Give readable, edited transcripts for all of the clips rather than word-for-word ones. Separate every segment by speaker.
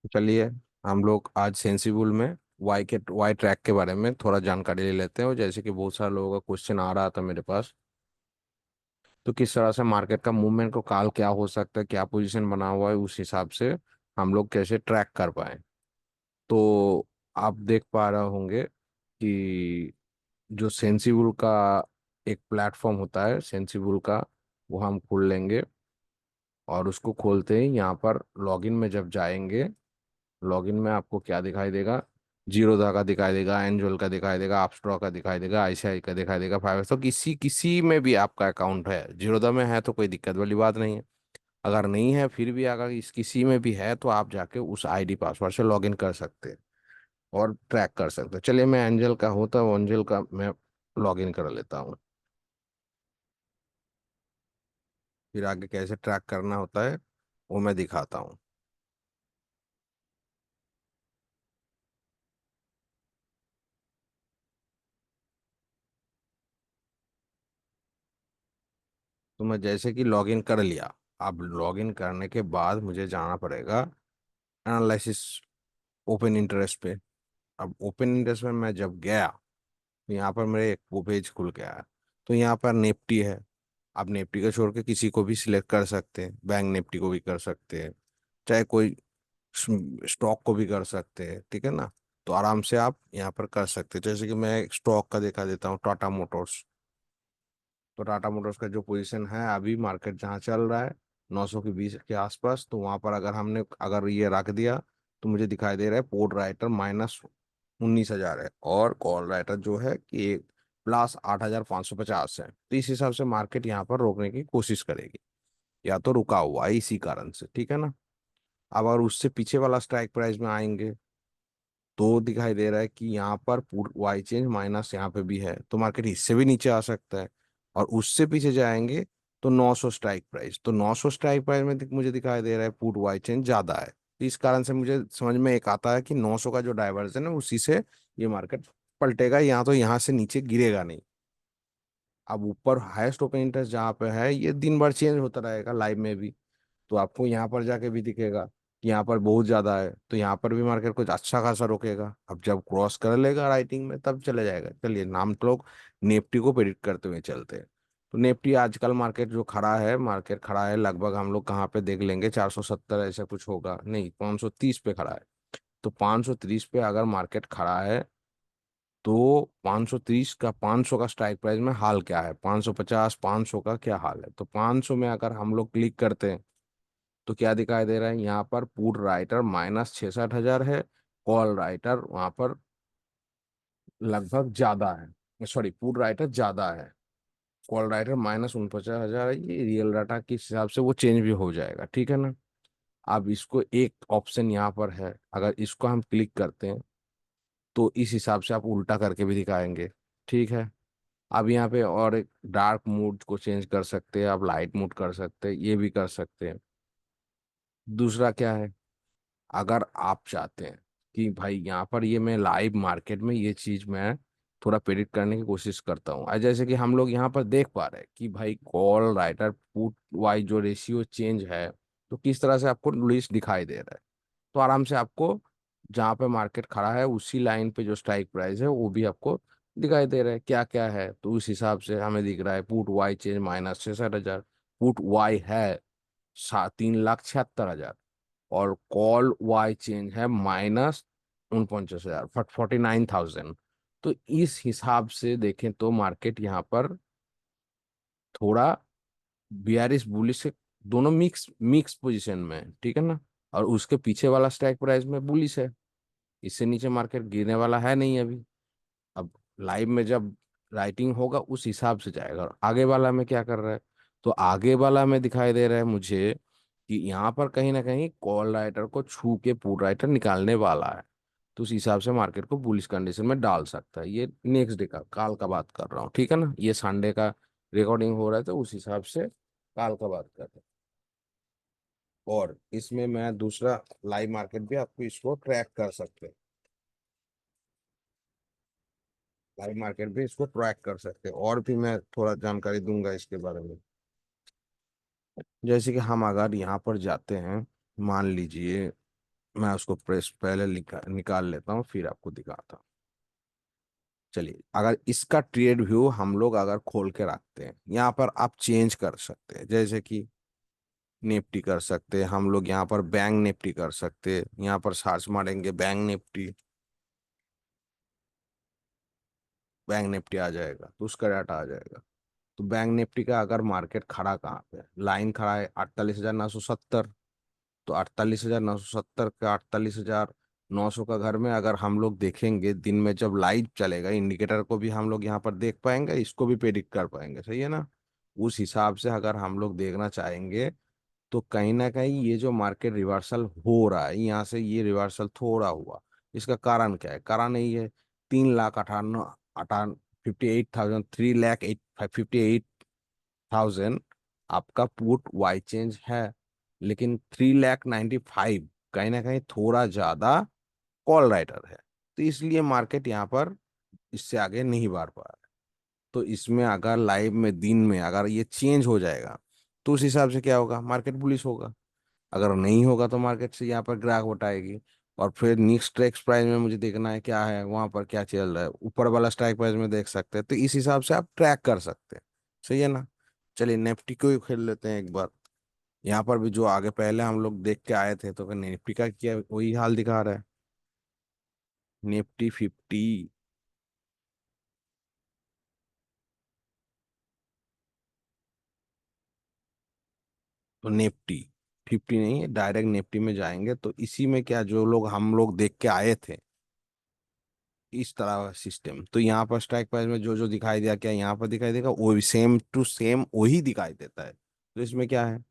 Speaker 1: तो चलिए, हम लोग आज सेंसिबल में वाई ट्रैक के बारे में थोड़ा जानकारी ले लेते हैं। और जैसे कि बहुत सारे लोगों का क्वेश्चन आ रहा था मेरे पास, तो किस तरह से मार्केट का मूवमेंट को काल क्या हो सकता है, क्या पोजीशन बना हुआ है, उस हिसाब से हम लोग कैसे ट्रैक कर पाए। तो आप देख पा रहे होंगे कि जो सेंसिबल का एक प्लेटफॉर्म होता है सेंसिबल का, वो हम खोल लेंगे। और उसको खोलते ही यहाँ पर लॉगिन में जब जाएंगे, लॉगिन में आपको क्या दिखाई देगा? जीरोधा का दिखाई देगा, एंजल का दिखाई देगा, अपस्ट्रॉ का दिखाई देगा, आईसीआई का दिखाई देगा, फाइव। तो किसी किसी में भी आपका अकाउंट है, जीरोधा में है तो कोई दिक्कत वाली बात नहीं है। अगर नहीं है, फिर भी अगर इस किसी में भी है, तो आप जाके उस आईडी पासवर्ड से लॉगिन कर सकते हैं और ट्रैक कर सकते हैं। चलिए, मैं एंजल का होता हूँ, एंजल का मैं लॉगिन कर लेता हूँ। फिर आगे कैसे ट्रैक करना होता है वो मैं दिखाता हूँ। तो मैं जैसे कि लॉगिन कर लिया, अब लॉगिन करने के बाद मुझे जाना पड़ेगा एनालिसिस, ओपन इंटरेस्ट पे। अब ओपन इंटरेस्ट में मैं जब गया, तो यहाँ पर मेरे एक वो पेज खुल गया है। तो यहाँ पर निफ्टी है। आप निफ्टी को छोड़ के किसी को भी सिलेक्ट कर सकते हैं, बैंक निफ्टी को भी कर सकते हैं, चाहे कोई स्टॉक को भी कर सकते हैं, ठीक है ना। तो आराम से आप यहाँ पर कर सकते हैं। जैसे कि मैं स्टॉक का दिखा देता हूँ, टाटा मोटर्स। तो टाटा मोटर्स का जो पोजीशन है अभी, मार्केट जहाँ चल रहा है 920 के आसपास, तो वहां पर अगर हमने अगर ये रख दिया, तो मुझे दिखाई दे रहा है पोर्ट राइटर -19,000 है, और कॉल राइटर जो है कि +8,550 है। तो इस हिसाब से मार्केट यहाँ पर रोकने की कोशिश करेगी, या तो रुका हुआ है इसी कारण से, ठीक है ना। अब अगर उससे पीछे वाला स्ट्राइक प्राइस में आएंगे, तो दिखाई दे रहा है कि यहाँ पर पूर वाई चेंज माइनस यहाँ पे भी है, तो मार्केट इससे भी नीचे आ सकता है। और उससे पीछे जाएंगे तो 900 स्ट्राइक प्राइस, तो 900 स्ट्राइक प्राइस में मुझे दिखाई दे रहा है पुट वाई चेंज ज्यादा है। तो इस कारण से मुझे समझ में एक आता है कि 900 का जो डाइवर्जन है उसी से ये मार्केट पलटेगा, यहाँ तो यहाँ से नीचे गिरेगा नहीं। अब ऊपर हाईएस्ट ओपन इंटरेस्ट जहाँ पे है, ये दिन भर चेंज होता रहेगा लाइव में भी। तो आपको यहाँ पर जाके भी दिखेगा कि यहाँ पर बहुत ज्यादा है, तो यहाँ पर भी मार्केट कुछ अच्छा खासा रुकेगा। अब जब क्रॉस कर लेगा राइटिंग में, तब चले जाएगा। चलिए, नाम तो लोग निफ्टी को प्रेडिक्ट करते हुए चलते हैं। तो निफ्टी आजकल मार्केट जो खड़ा है, मार्केट खड़ा है लगभग, हम लोग कहाँ पे देख लेंगे, 470 ऐसा कुछ होगा, नहीं 530 पे खड़ा है। तो 530 पे अगर मार्केट खड़ा है, तो 530 का 500 का स्ट्राइक प्राइस में हाल क्या है, 550 500 का क्या हाल है। तो 500 में अगर हम लोग क्लिक करते हैं, तो क्या दिखाई दे रहा है यहाँ पर? पुट राइटर -66,000 है, कॉल राइटर वहां पर लगभग ज्यादा है, सॉरी पुट राइटर ज्यादा है, कॉल राइटर -49,000 है। ये रियल डाटा के हिसाब से वो चेंज भी हो जाएगा, ठीक है ना। अब इसको एक ऑप्शन यहाँ पर है, अगर इसको हम क्लिक करते हैं, तो इस हिसाब से आप उल्टा करके भी दिखाएंगे, ठीक है। अब यहाँ पे और एक डार्क मोड को चेंज कर सकते हैं, आप लाइट मोड कर सकते हैं, ये भी कर सकते हैं। दूसरा क्या है, अगर आप चाहते हैं कि भाई यहाँ पर ये मैं लाइव मार्केट में ये चीज मैं थोड़ा प्रेडिक्ट करने की कोशिश करता हूँ, जैसे कि हम लोग यहाँ पर देख पा रहे हैं कि भाई कॉल राइटर पुट वाइज जो रेशियो चेंज है, तो किस तरह से आपको लिस्ट दिखाई दे रहा है। तो आराम से आपको जहाँ पे मार्केट खड़ा है उसी लाइन पे जो स्ट्राइक प्राइस है वो भी आपको दिखाई दे रहा है, क्या क्या है। तो उस हिसाब से हमें दिख रहा है put Y change -66,000, put Y है 3,76,000, और कॉल वाई चेंज है -49,000, 49,000। तो इस हिसाब से देखें तो मार्केट यहाँ पर थोड़ा बियरिश बुलिश से, दोनों मिक्स मिक्स पोजीशन में है, ठीक है ना। और उसके पीछे वाला स्ट्राइक प्राइस में बुलिश है, इससे नीचे मार्केट गिरने वाला है नहीं अभी। अब लाइव में जब राइटिंग होगा उस हिसाब से जाएगा। और आगे वाला में क्या कर रहा है, तो आगे वाला में दिखाई दे रहा है मुझे कि यहाँ पर कहीं ना कहीं कॉल राइटर को छू के पुट राइटर निकालने वाला है। तो उस हिसाब से मार्केट को बुलिश कंडीशन में डाल सकता है। ये नेक्स्ट डे का, काल का बात कर रहा हूँ, ठीक है ना। ये संडे का रिकॉर्डिंग हो रहा है, तो उस हिसाब से काल का बात कर रहे हैं। और इसमें मैं दूसरा लाइव मार्केट भी आपको इसको ट्रैक कर सकते हैं, लाइव मार्केट भी इसको ट्रैक कर सकते हैं। और भी मैं थोड़ा जानकारी दूंगा इसके बारे में। जैसे कि हम अगर यहाँ पर जाते हैं, मान लीजिए मैं उसको प्रेस पहले निकाल लेता हूँ, फिर आपको दिखाता हूँ। चलिए, अगर इसका ट्रेड व्यू हम लोग अगर खोल के रखते हैं, यहाँ पर आप चेंज कर सकते हैं, जैसे कि निफ्टी कर सकते हैं हम लोग, यहाँ पर बैंक निफ्टी कर सकते हैं, यहाँ पर सर्च मारेंगे बैंक निफ्टी, बैंक निफ्टी आ जाएगा तो उसका डाटा आ जाएगा। तो बैंक निफ्टी का अगर मार्केट खड़ा कहाँ पे है, लाइन खड़ा है 48,970। तो 48,970 का 48,900 का घर में अगर हम लोग देखेंगे, दिन में जब लाइव चलेगा, इंडिकेटर को भी हम लोग यहाँ पर देख पाएंगे, इसको भी प्रेडिक्ट कर पाएंगे, सही है ना। उस हिसाब से अगर हम लोग देखना चाहेंगे, तो कहीं ना कहीं ये जो मार्केट रिवर्सल हो रहा है, यहाँ से ये रिवर्सल थोड़ा हुआ, इसका कारण क्या है? कारण यही है, 3,58,58 58,000, 3,58,000 आपका पुट वाई चेंज है। लेकिन 3,95,000 कहीं ना कहीं थोड़ा ज्यादा कॉल राइटर है। तो इसलिए मार्केट यहाँ पर इससे आगे नहीं बढ़ पा रहा है। तो इसमें अगर लाइव में दिन में अगर ये चेंज हो जाएगा, तो उस हिसाब से क्या होगा, मार्केट बुलिश होगा। अगर नहीं होगा तो मार्केट से यहाँ पर ग्राहक उठाएगी। और फिर नेक्स्ट स्ट्राइक प्राइस में मुझे देखना है क्या है, वहां पर क्या चल रहा है, ऊपर वाला स्ट्राइक प्राइस में देख सकते हैं, तो इस हिसाब से आप ट्रैक कर सकते हैं, सही है ना। चलिए निफ्टी को ही खेल लेते हैं एक बार। यहाँ पर भी जो आगे पहले हम लोग देख के आए थे, तो निफ्टी का क्या वही हाल दिखा रहा है। निफ्टी 50। तो निफ्टी 50 नहीं है, डायरेक्ट निफ्टी में जाएंगे तो इसी में क्या, जो लोग हम लोग देख के आए थे, इस तरह का सिस्टम, तो यहाँ पर स्ट्राइक प्राइस में जो जो दिखाई दिया, क्या यहाँ पर दिखाई देगा, वो सेम टू सेम वही दिखाई देता है। तो इसमें क्या है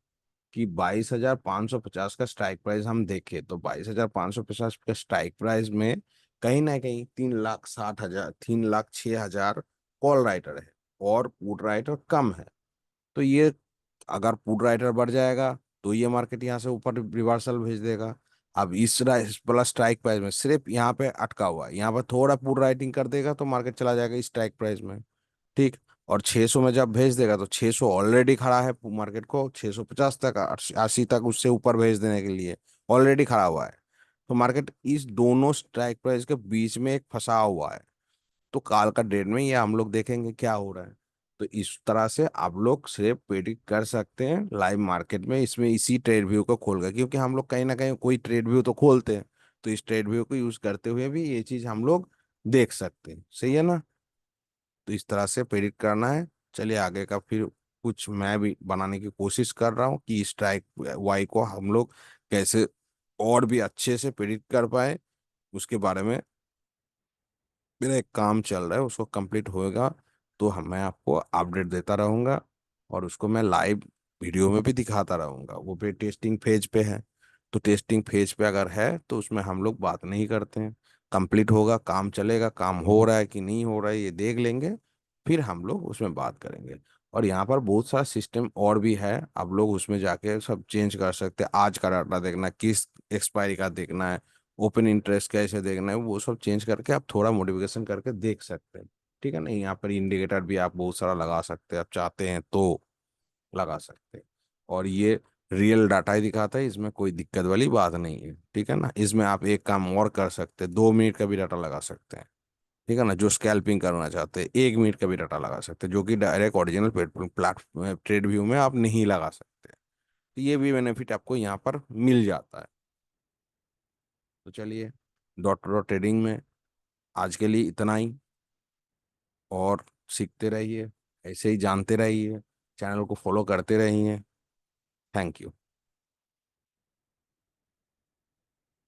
Speaker 1: कि 22,550 का स्ट्राइक प्राइस हम देखें, तो 22,550 का स्ट्राइक प्राइस में कहीं ना कहीं 3,60,000, 3,06,000 कॉल राइटर है, और पुट राइटर कम है। तो ये, अगर पुट राइटर बढ़ जाएगा, तो ये मार्केट यहाँ से ऊपर रिवर्सल भेज देगा। अब इस प्लस स्ट्राइक प्राइस में सिर्फ यहाँ पे अटका हुआ है, यहाँ पर थोड़ा पुट राइटिंग कर देगा तो मार्केट चला जाएगा इस स्ट्राइक प्राइस में। ठीक। और 600 में जब भेज देगा, तो 600 ऑलरेडी खड़ा है, मार्केट को 650 तक, 80 तक उससे ऊपर भेज देने के लिए ऑलरेडी खड़ा हुआ है। तो मार्केट इस दोनों स्ट्राइक प्राइस के बीच में एक फंसा हुआ है। तो काल का डेट में ये हम लोग देखेंगे क्या हो रहा है। तो इस तरह से आप लोग सिर्फ प्रेडिक्ट कर सकते हैं लाइव मार्केट में, इसमें इसी ट्रेड व्यू को खोल कर, क्योंकि हम लोग कहीं ना कहीं कोई ट्रेड व्यू तो खोलते हैं। तो इस ट्रेड व्यू को यूज करते हुए भी ये चीज हम लोग देख सकते हैं, सही है ना। तो इस तरह से प्रेडिक्ट करना है। चलिए आगे का फिर कुछ मैं भी बनाने की कोशिश कर रहा हूँ कि स्ट्राइक वाई को हम लोग कैसे और भी अच्छे से प्रेडिक्ट कर पाए, उसके बारे में मेरा एक काम चल रहा है, उसको कंप्लीट होएगा तो मैं आपको अपडेट देता रहूँगा। और उसको मैं लाइव वीडियो में भी दिखाता रहूँगा। वो भी टेस्टिंग फेज पे है, तो टेस्टिंग फेज पे अगर है तो उसमें हम लोग बात नहीं करते हैं। कंप्लीट होगा, काम चलेगा, काम हो रहा है कि नहीं हो रहा है ये देख लेंगे, फिर हम लोग उसमें बात करेंगे। और यहाँ पर बहुत सारा सिस्टम और भी है, आप लोग उसमें जाके सब चेंज कर सकते हैं। आज का डाटा देखना है, किस एक्सपायरी का देखना है, ओपन इंटरेस्ट कैसे देखना है, वो सब चेंज करके आप थोड़ा मॉडिफिकेशन करके देख सकते हैं। ठीक है ना। यहाँ पर इंडिकेटर भी आप बहुत सारा लगा सकते हैं, आप चाहते हैं तो लगा सकते हैं। और ये रियल डाटा ही दिखाता है, इसमें कोई दिक्कत वाली बात नहीं है। ठीक है ना। इसमें आप एक काम और कर सकते हैं, 2 मिनट का भी डाटा लगा सकते हैं। ठीक है ना। जो स्कैल्पिंग करना चाहते हैं, 1 मिनट का भी डाटा लगा सकते हैं, जो कि direct original platform trade view में आप नहीं लगा सकते। तो ये भी बेनिफिट आपको यहाँ पर मिल जाता है। तो चलिए, डॉट डॉट ट्रेडिंग में आज के लिए इतना ही। और सीखते रहिए, ऐसे ही जानते रहिए, चैनल को फॉलो करते रहिए। Thank you.